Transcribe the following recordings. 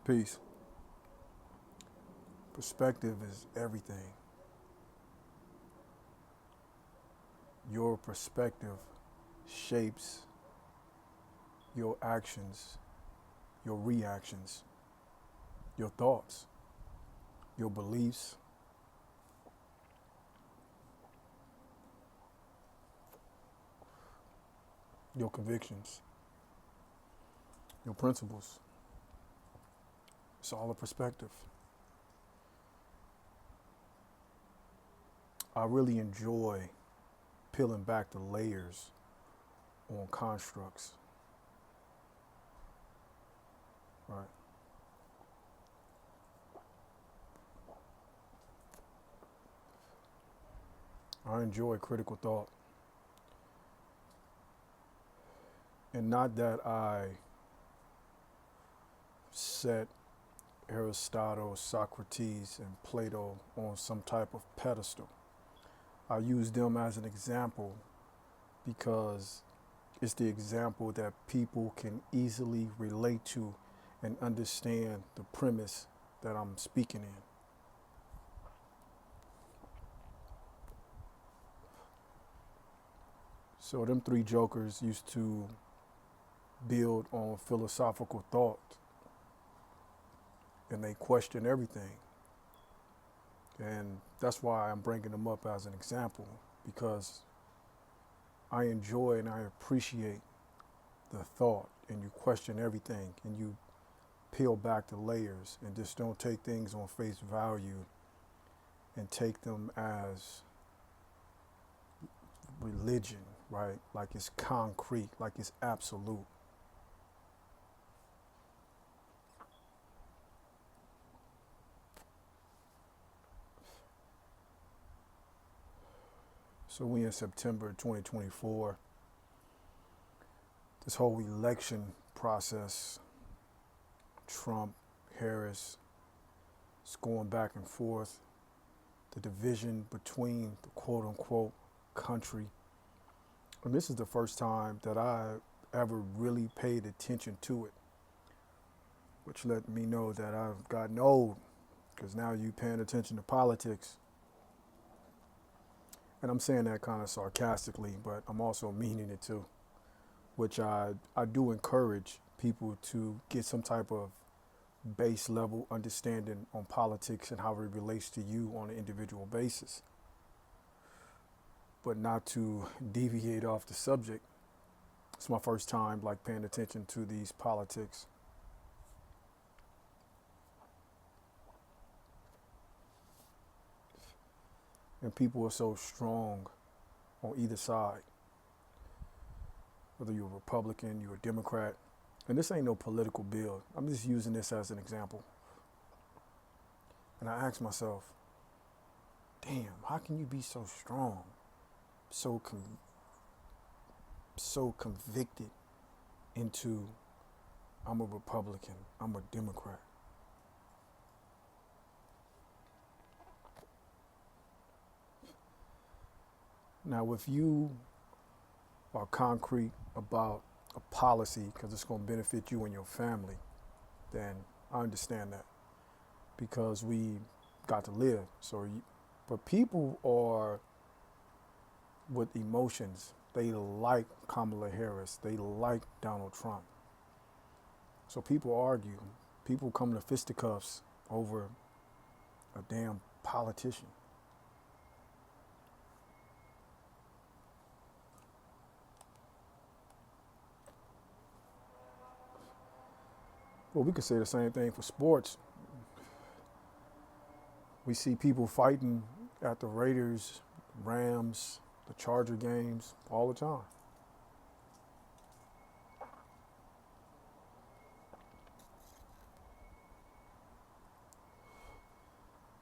Peace. Perspective is everything. Your perspective shapes your actions, your reactions, your thoughts, your beliefs, your convictions, your principles. It's all a perspective. I really enjoy peeling back the layers on constructs. Right. I enjoy critical thought. And not that I set Aristotle, Socrates, and Plato on some type of pedestal. I use them as an example because it's the example that people can easily relate to and understand the premise that I'm speaking in. So them three jokers used to build on philosophical thought and they question everything. And that's why I'm bringing them up as an example, because I enjoy and I appreciate the thought, and you question everything and you peel back the layers and just don't take things on face value and take them as religion, right? Like it's concrete, like it's absolute. So we in September 2024, this whole election process, Trump, Harris, it's going back and forth. The division between the quote unquote country. And this is the first time that I ever really paid attention to it, which let me know that I've gotten old, because now you paying attention to politics. And I'm saying that kind of sarcastically, but I'm also meaning it too, which I do encourage people to get some type of base level understanding on politics and how it relates to you on an individual basis, but not to deviate off the subject. It's my first time like paying attention to these politics. And people are so strong on either side, whether you're a Republican, you're a Democrat. And this ain't no political bill. I'm just using this as an example. And I ask myself, damn, how can you be so strong, so convicted into I'm a Republican, I'm a Democrat? Now, if you are concrete about a policy because it's going to benefit you and your family, then I understand that, because we got to live. But people are with emotions. They like Kamala Harris. They like Donald Trump. So people argue. People come to fisticuffs over a damn politician. Well, we could say the same thing for sports. We see people fighting at the Raiders, Rams, the Charger games all the time.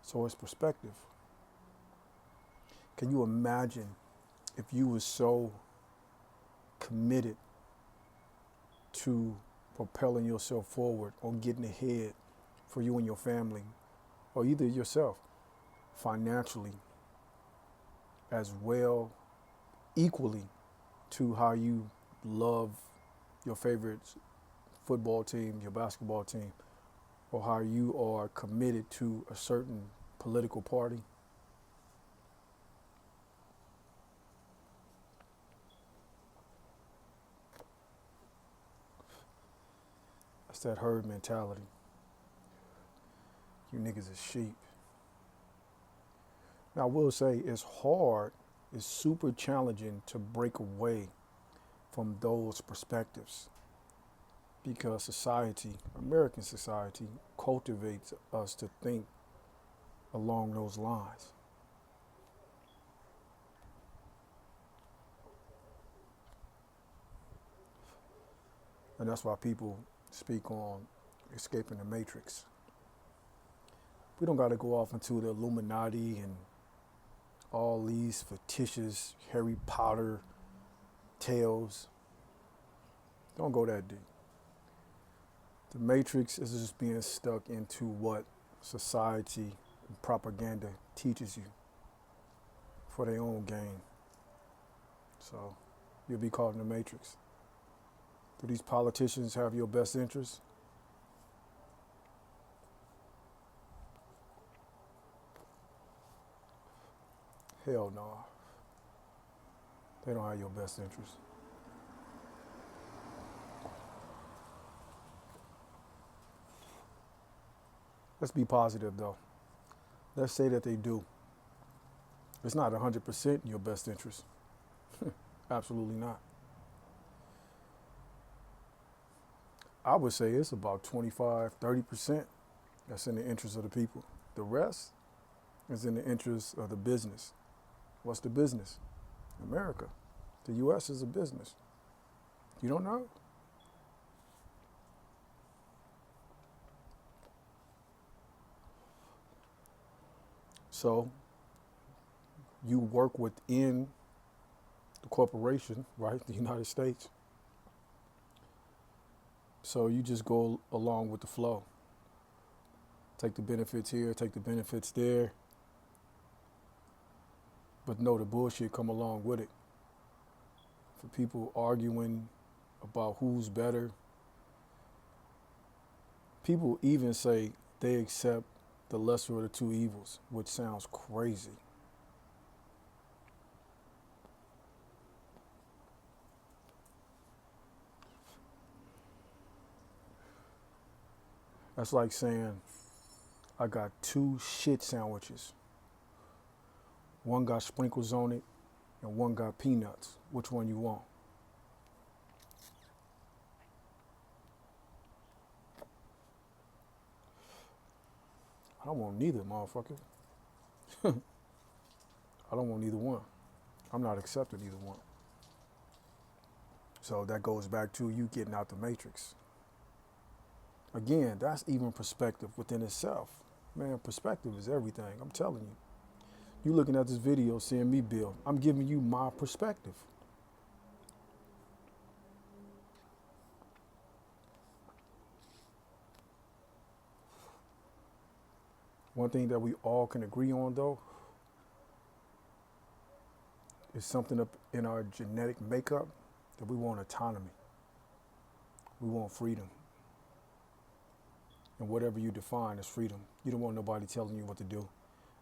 So it's perspective. Can you imagine if you were so committed to propelling yourself forward or getting ahead for you and your family, or either yourself financially, as well, equally to how you love your favorite football team, your basketball team, or how you are committed to a certain political party. That's that herd mentality. You niggas is sheep. Now, I will say it's hard, it's super challenging to break away from those perspectives because society, American society, cultivates us to think along those lines. And that's why people speak on escaping the matrix. We don't got to go off into the Illuminati and all these fictitious Harry Potter tales. Don't go that deep. The matrix is just being stuck into what society and propaganda teaches you for their own gain. So you'll be caught in the matrix. Do these politicians have your best interests? Hell no. They don't have your best interests. Let's be positive though. Let's say that they do. It's not 100% in your best interest. Absolutely not. I would say it's about 25, 30% that's in the interest of the people. The rest is in the interest of the business. What's the business? America. The U.S. is a business. You don't know? So you work within the corporation, right? The United States. So you just go along with the flow. Take the benefits here, take the benefits there. But no, the bullshit come along with it. For people arguing about who's better. People even say they accept the lesser of the two evils, which sounds crazy. That's like saying, I got two shit sandwiches. One got sprinkles on it and one got peanuts. Which one you want? I don't want neither, motherfucker. I don't want neither one. I'm not accepting either one. So that goes back to you getting out the matrix. Again, that's even perspective within itself. Man, perspective is everything. I'm telling you. You looking at this video, seeing me build. I'm giving you my perspective. One thing that we all can agree on, though, is something up in our genetic makeup that we want autonomy. We want freedom. And whatever you define as freedom. You don't want nobody telling you what to do.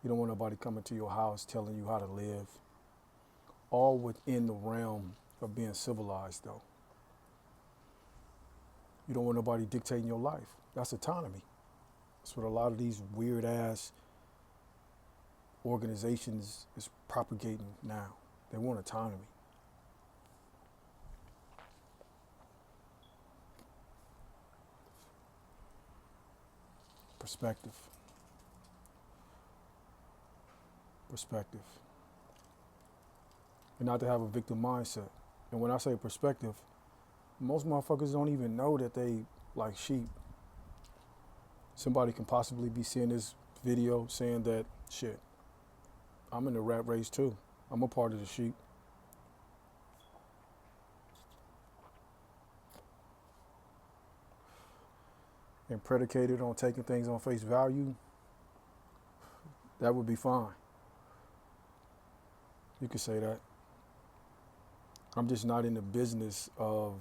You don't want nobody coming to your house telling you how to live. All within the realm of being civilized, though. You don't want nobody dictating your life. That's autonomy. That's what a lot of these weird ass organizations is propagating now. They want autonomy. Perspective. Perspective. And not to have a victim mindset. And when I say perspective, most motherfuckers don't even know that they like sheep. Somebody can possibly be seeing this video saying that, shit, I'm in the rat race too. I'm a part of the sheep. And predicated on taking things on face value, that would be fine. You could say that. I'm just not in the business of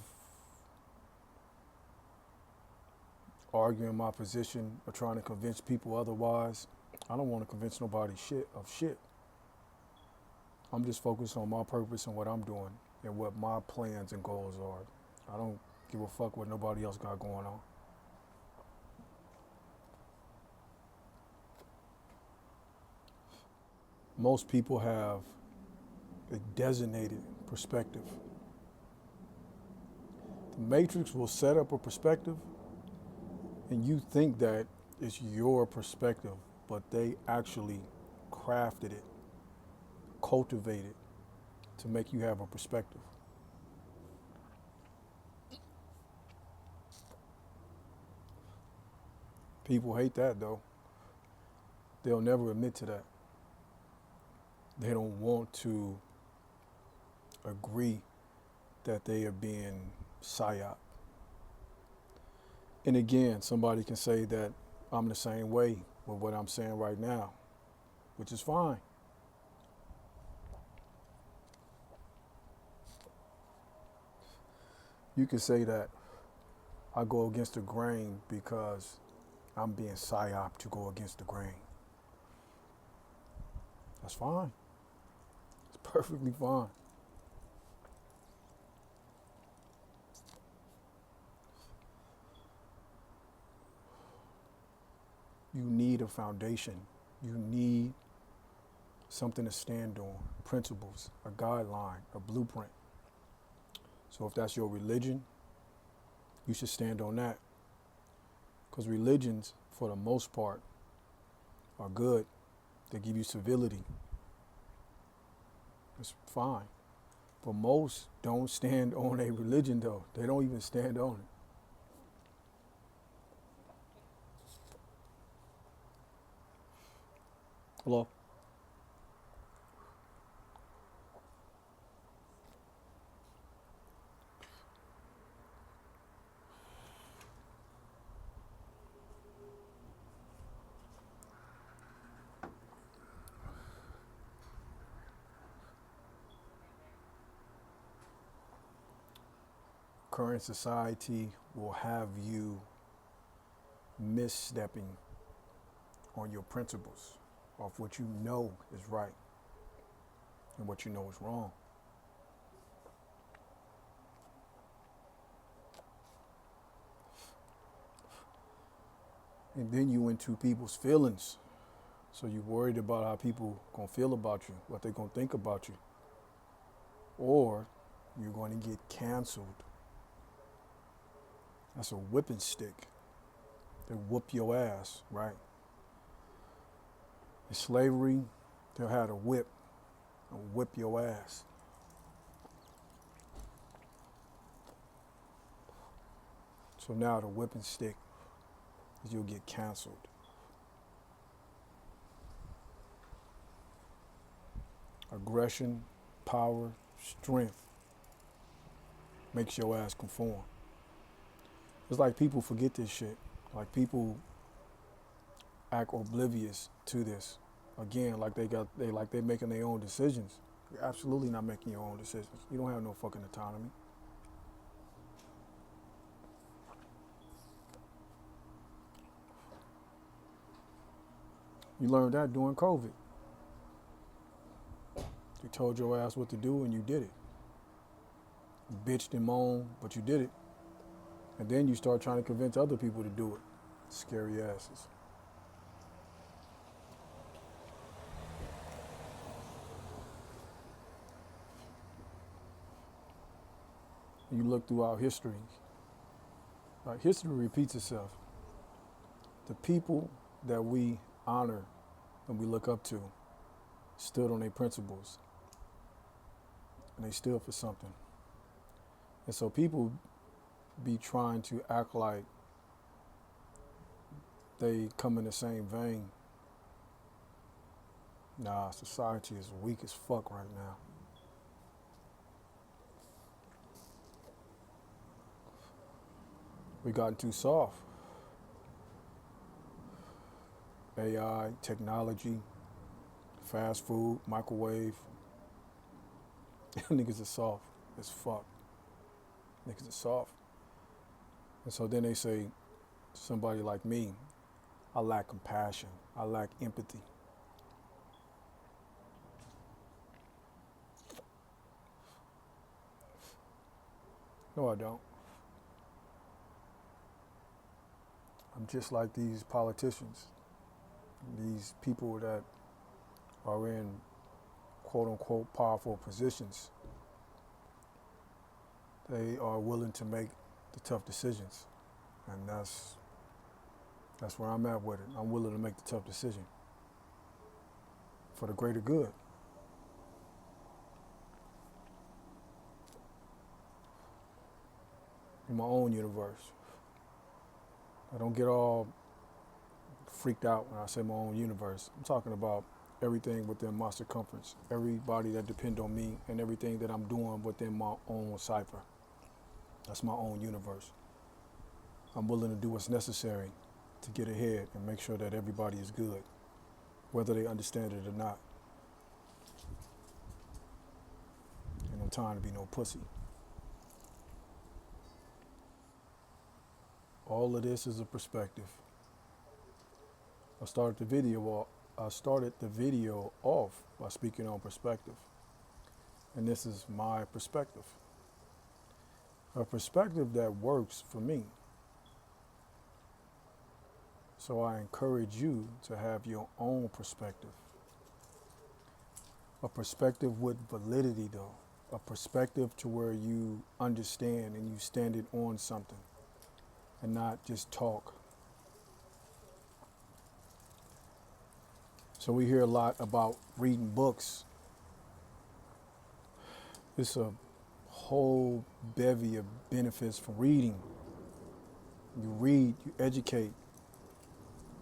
arguing my position or trying to convince people otherwise. I don't want to convince nobody shit. I'm just focused on my purpose and what I'm doing and what my plans and goals are. I don't give a fuck what nobody else got going on. Most people have a designated perspective. The Matrix will set up a perspective and you think that it's your perspective, but they actually crafted it, cultivated to make you have a perspective. People hate that though. They'll never admit to that. They don't want to agree that they are being psyop. And again, somebody can say that I'm the same way with what I'm saying right now, which is fine. You can say that I go against the grain because I'm being psyop to go against the grain. That's fine. It's perfectly fine. You need a foundation. You need something to stand on, principles, a guideline, a blueprint. So if that's your religion, you should stand on that. Because religions, for the most part, are good. They give you civility. It's fine. But most don't stand on a religion though. They don't even stand on it. Hello? Current society will have you misstepping on your principles of what you know is right and what you know is wrong. And then you into people's feelings. So you're worried about how people gonna feel about you, what they gonna think about you. Or you're going to get canceled. That's a whipping stick. They whoop your ass, right? In slavery, they had a whip and whip your ass. So now the whipping stick is you'll get canceled. Aggression, power, strength makes your ass conform. It's like people forget this shit. Like people act oblivious to this. Again, like they're making their own decisions. You're absolutely not making your own decisions. You don't have no fucking autonomy. You learned that during COVID. They told your ass what to do and you did it. You bitched and moaned, but you did it. And then you start trying to convince other people to do it. Scary asses. You look throughout history. Like history repeats itself. The people that we honor and we look up to stood on their principles. And they stood for something. And so people be trying to act like they come in the same vein. Nah, society is weak as fuck right now. We gotten too soft. AI, technology, fast food, microwave. Niggas are soft as fuck. Niggas are soft. And so then they say, Somebody like me, I lack compassion. I lack empathy. No, I don't. I'm just like these politicians, these people that are in quote unquote powerful positions. They are willing to make the tough decisions. And that's where I'm at with it. I'm willing to make the tough decision for the greater good. In my own universe. I don't get all freaked out when I say my own universe. I'm talking about everything within my circumference, everybody that depend on me, and everything that I'm doing within my own cipher. That's my own universe. I'm willing to do what's necessary to get ahead and make sure that everybody is good, whether they understand it or not. Ain't no time to be no pussy. All of this is a perspective. I started the video off by speaking on perspective. And this is my perspective. A perspective that works for me. So I encourage you to have your own perspective. A perspective with validity though. A perspective to where you understand and you stand it on something and not just talk. So we hear a lot about reading books. It's a whole bevy of benefits from reading. You read, you educate,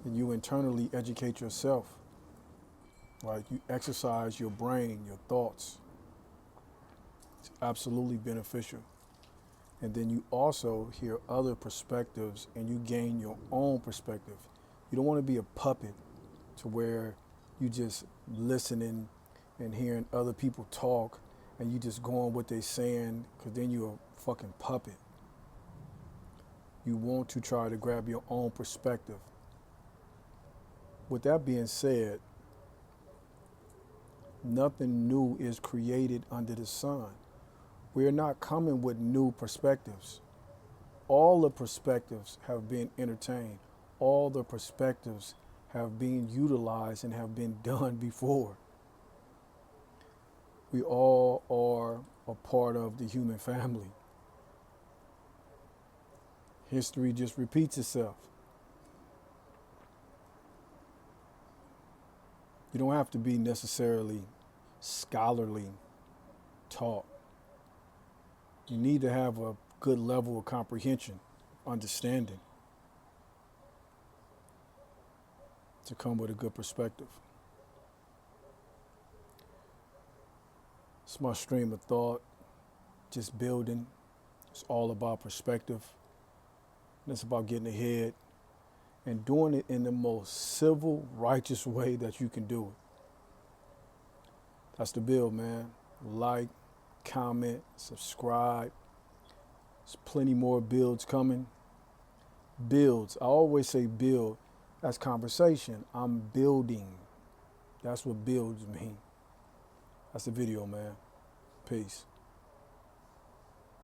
and you internally educate yourself. Right? You exercise your brain, your thoughts. It's absolutely beneficial. And then you also hear other perspectives and you gain your own perspective. You don't want to be a puppet to where you just listening and hearing other people talk and you just going what they're saying, because then you're a fucking puppet. You want to try to grab your own perspective. With that being said, nothing new is created under the sun. We're not coming with new perspectives. All the perspectives have been entertained. All the perspectives have been utilized and have been done before. We all are a part of the human family. History just repeats itself. You don't have to be necessarily scholarly taught. You need to have a good level of comprehension, understanding, to come with a good perspective. It's my stream of thought, just building. It's all about perspective. And it's about getting ahead and doing it in the most civil, righteous way that you can do it. That's the build, man. Like, comment, subscribe. There's plenty more builds coming. Builds. I always say build. That's conversation. I'm building. That's what builds mean. That's the video, man. Peace.